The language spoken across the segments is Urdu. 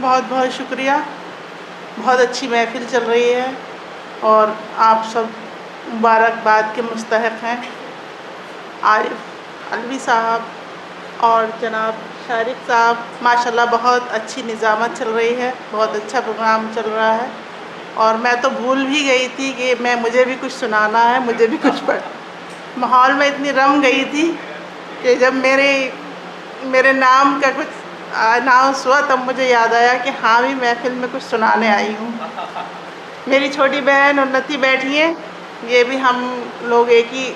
بہت بہت شکریہ. بہت اچھی محفل چل رہی ہے اور آپ سب مبارکباد کے مستحق ہیں. عارف علوی صاحب اور جناب شارق صاحب، ماشاءاللہ بہت اچھی نظامت چل رہی ہے، بہت اچھا پروگرام چل رہا ہے. اور میں تو بھول بھی گئی تھی کہ مجھے بھی کچھ سنانا ہے، مجھے بھی کچھ ماحول میں اتنی رم گئی تھی کہ جب میرے نام کا کچھ اناؤنس ہوا تب مجھے یاد آیا کہ ہاں بھی محفل میں کچھ سنانے آئی ہوں. میری چھوٹی بہن انتی بیٹھی ہیں، یہ بھی ہم لوگ ایک ہی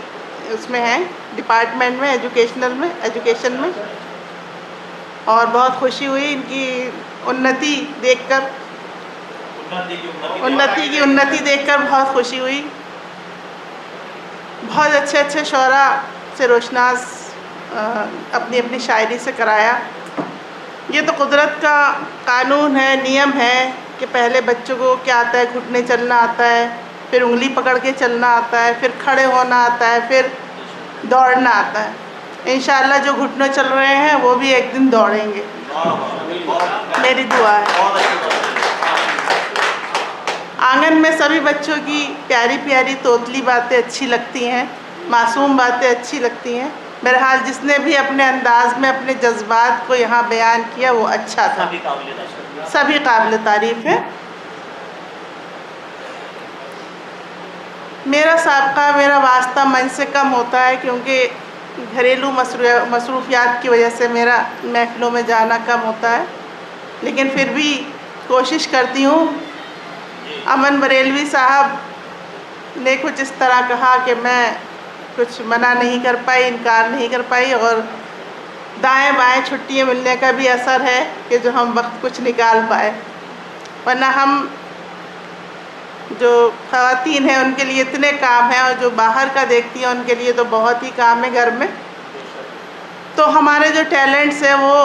اس میں ہیں ڈپارٹمنٹ میں، ایجوکیشن میں. اور بہت خوشی ہوئی ان کی انتی دیکھ کر، انتی دیکھ کر بہت خوشی ہوئی. بہت اچھے اچھے شعراء سے روشناس اپنی اپنی شاعری سے کرایا. یہ تو قدرت کا قانون ہے، نیم ہے کہ پہلے بچوں کو کیا آتا ہے، گھٹنے چلنا آتا ہے، پھر انگلی پکڑ کے چلنا آتا ہے، پھر کھڑے ہونا آتا ہے، پھر دوڑنا آتا ہے. انشاءاللہ جو گھٹنے چل رہے ہیں وہ بھی ایک دن دوڑیں گے، میری دعا ہے. آنگن میں سبھی بچوں کی پیاری پیاری توتلی باتیں اچھی لگتی ہیں، معصوم باتیں اچھی لگتی ہیں. بہرحال جس نے بھی اپنے انداز میں اپنے جذبات کو یہاں بیان کیا وہ اچھا تھا، سبھی قابل تعریف ہے. میرا سابقہ، میرا واسطہ منچ سے کم ہوتا ہے کیونکہ گھریلو مصروفیات کی وجہ سے میرا محفلوں میں جانا کم ہوتا ہے، لیکن پھر بھی کوشش کرتی ہوں. امن بریلوی صاحب نے کچھ اس طرح کہا کہ میں کچھ منع نہیں کر پائی، انکار نہیں کر پائی، اور دائیں بائیں چھٹیاں ملنے کا بھی اثر ہے کہ جو ہم وقت کچھ نکال پائے. ورنہ ہم جو خواتین ہیں ان کے لیے اتنے کام ہیں، اور جو باہر کا دیکھتی ہیں ان کے لیے تو بہت ہی کام ہے گھر میں. تو ہمارے جو ٹیلنٹس ہیں وہ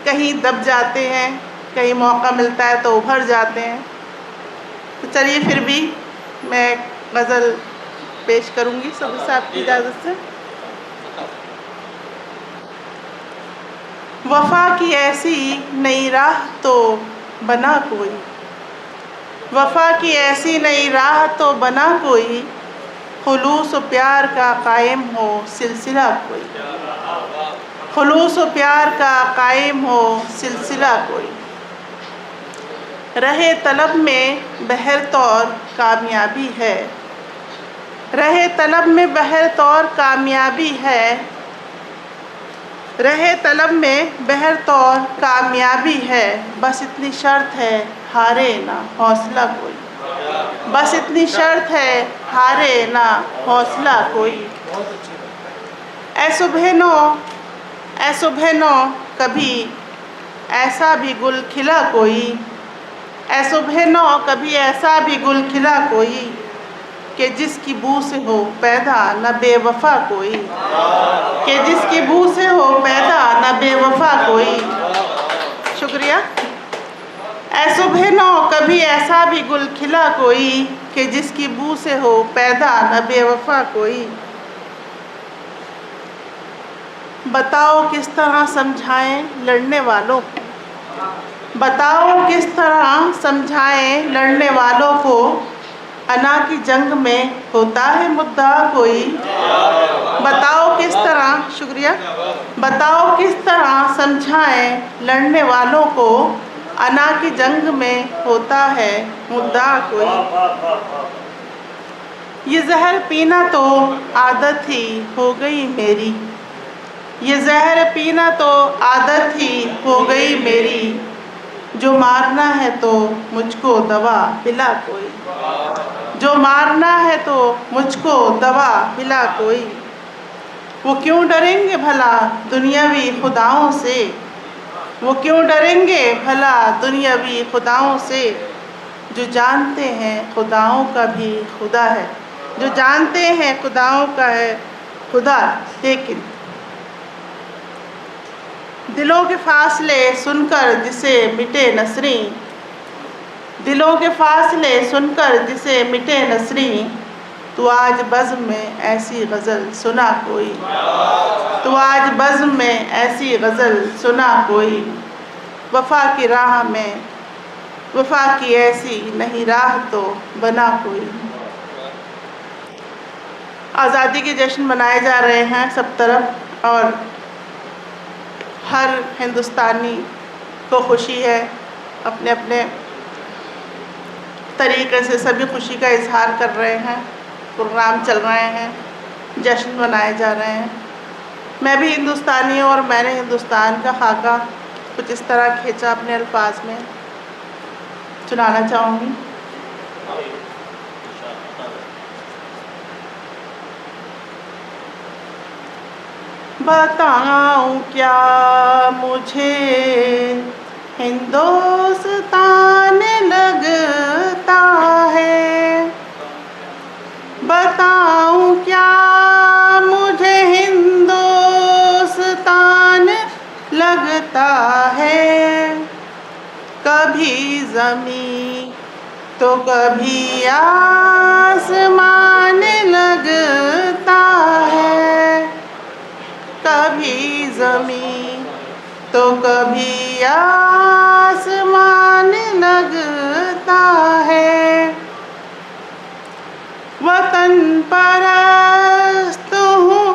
کہیں دب جاتے ہیں، کہیں موقع ملتا ہے تو ابھر جاتے ہیں. تو چلیے پھر بھی میں غزل پیش کروں گی صبر صاحب کی اجازت سے. وفا کی ایسی نئی راہ تو بنا کوئی، وفا کی ایسی نئی راہ تو بنا کوئی، خلوص و پیار کا قائم ہو سلسلہ کوئی، خلوص و پیار کا قائم ہو سلسلہ کوئی. رہے طلب میں بہر طور کامیابی ہے، رہے طلب میں بہر طور کامیابی ہے، رہے طلب میں بہر طور کامیابی ہے. بس اتنی شرط ہے ہارے نہ حوصلہ کوئی، بس اتنی شرط ہے ہارے نہ حوصلہ کوئی. اے صبح نو کبھی ایسا بھی گل کھلا کوئی، اے صبح نو کبھی ایسا بھی گل کھلا کوئی، کہ جس کی بو سے ہو پیدا نہ بے وفا کوئی، کہ جس کی بو سے ہو پیدا نہ بے وفا کوئی. شکریہ. اے صبح نو کبھی ایسا بھی گل کھلا کوئی، کہ جس کی بو سے ہو پیدا نہ بے وفا کوئی. بتاؤ کس طرح سمجھائیں لڑنے والوں کو، بتاؤ کس طرح سمجھائیں لڑنے والوں کو، انا کی جنگ میں ہوتا ہے مدعا کوئی. بتاؤ کس طرح، شکریہ. بتاؤ کس طرح سمجھائیں لڑنے والوں کو، انا کی جنگ میں ہوتا ہے مدعا کوئی. یہ زہر پینا تو عادت ہی ہو گئی میری، یہ زہر پینا تو عادت ہی ہو گئی میری، جو مارنا ہے تو مجھ کو دوا پلا کوئی، جو مارنا ہے تو مجھ کو دوا پلا کوئی. وہ کیوں ڈریں گے بھلا دنیاوی خداؤں سے، وہ کیوں ڈریں گے بھلا دنیاوی خداؤں سے، جو جانتے ہیں خداؤں کا بھی خدا ہے، جو جانتے ہیں خداؤں کا ہے خدا. لیکن دلوں کے فاصلے سن کر جسے مٹے نسریں، دلوں کے فاصلے سن کر جسے مٹے نسریں، تو آج بزم میں ایسی غزل سنا کوئی، تو آج بزم میں ایسی غزل سنا کوئی. وفا کی راہ میں، وفا کی ایسی نہیں راہ تو بنا کوئی۔ آزادی کے جشن منائے جا رہے ہیں سب طرف، اور ہر ہندوستانی کو خوشی ہے، اپنے اپنے طریقے سے سبھی خوشی کا اظہار کر رہے ہیں، پروگرام چل رہے ہیں، جشن منائے جا رہے ہیں۔ میں بھی ہندوستانی ہوں، اور میں نے ہندوستان کا خاکہ کچھ اس طرح کھینچا، اپنے الفاظ میں سنانا چاہوں گی۔ بتاؤں کیا مجھے ہندوستان لگتا ہے، بتاؤں کیا مجھے ہندوستان لگتا ہے، کبھی زمین تو کبھی آسمان لگتا ہے، کبھی زمین تو کبھی آسمان لگتا ہے۔ وطن پرست ہوں،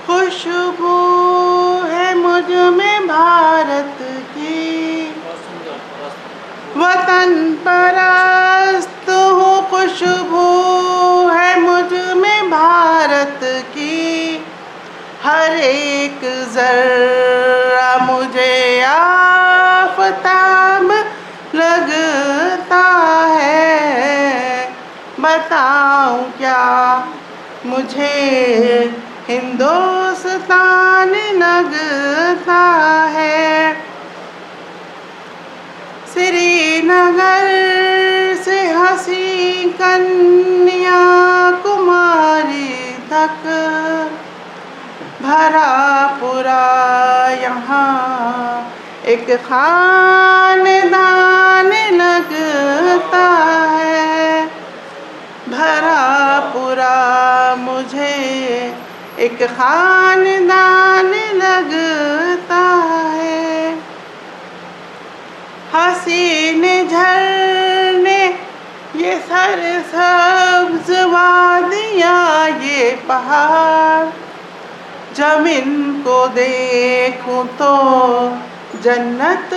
خوشبو ہے مجھ میں بھارت کی، وطن پرست ہوں، خوشبو ہے مجھ میں بھارت کی، ہر ایک ذرہ مجھے آفتاب لگتا ہے، بتاؤں کیا مجھے ہندوستان لگتا ہے۔ سری نگر سے حسین کنیا کماری تک، بھرا پورا یہاں ایک خاندان لگتا ہے، بھرا پورا مجھے ایک خاندان لگتا ہے۔ حسین جھرنے یہ سرسبز وادیاں، یہ پہاڑ، جب ان کو دیکھوں تو جنت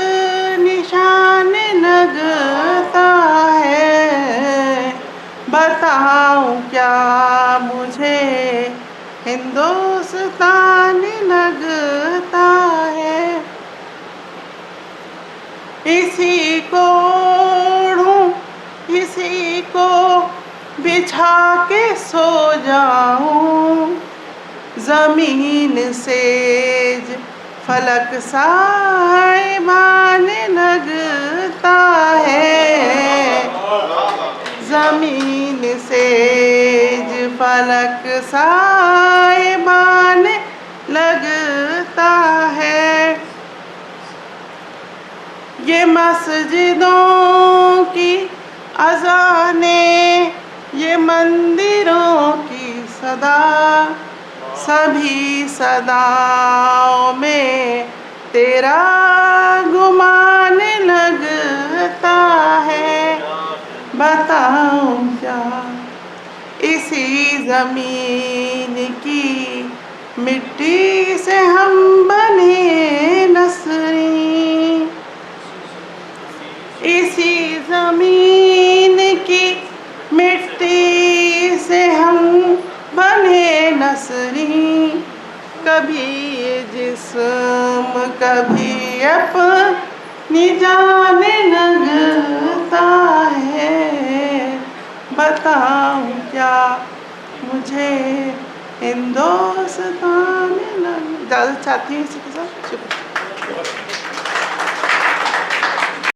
نشان لگتا ہے، بتاؤں کیا مجھے ہندوستان لگتا ہے۔ اسی کو اوڑھوں، اسی کو بچھا کے سو جاؤں، زمین سیج فلک سائبان لگتا ہے، زمین سیج فلک سائبان لگتا ہے۔ یہ مسجدوں کی اذانیں، یہ مندروں کی صدا، سبھی صداؤں میں تیرا گمان لگتا ہے، بتاؤں کیا اسی زمین کی مٹی سے ہم بنے نسریں، اسی زمین کی مٹی سے ہم بنے نسریں، کبھی یہ جسم کبھی اپنی جان لگتا ہے، بتاؤں کیا مجھے ہندوستان لگتا ہے۔ اجازت چاہتی ہوں اسی کے ساتھ، شکریہ۔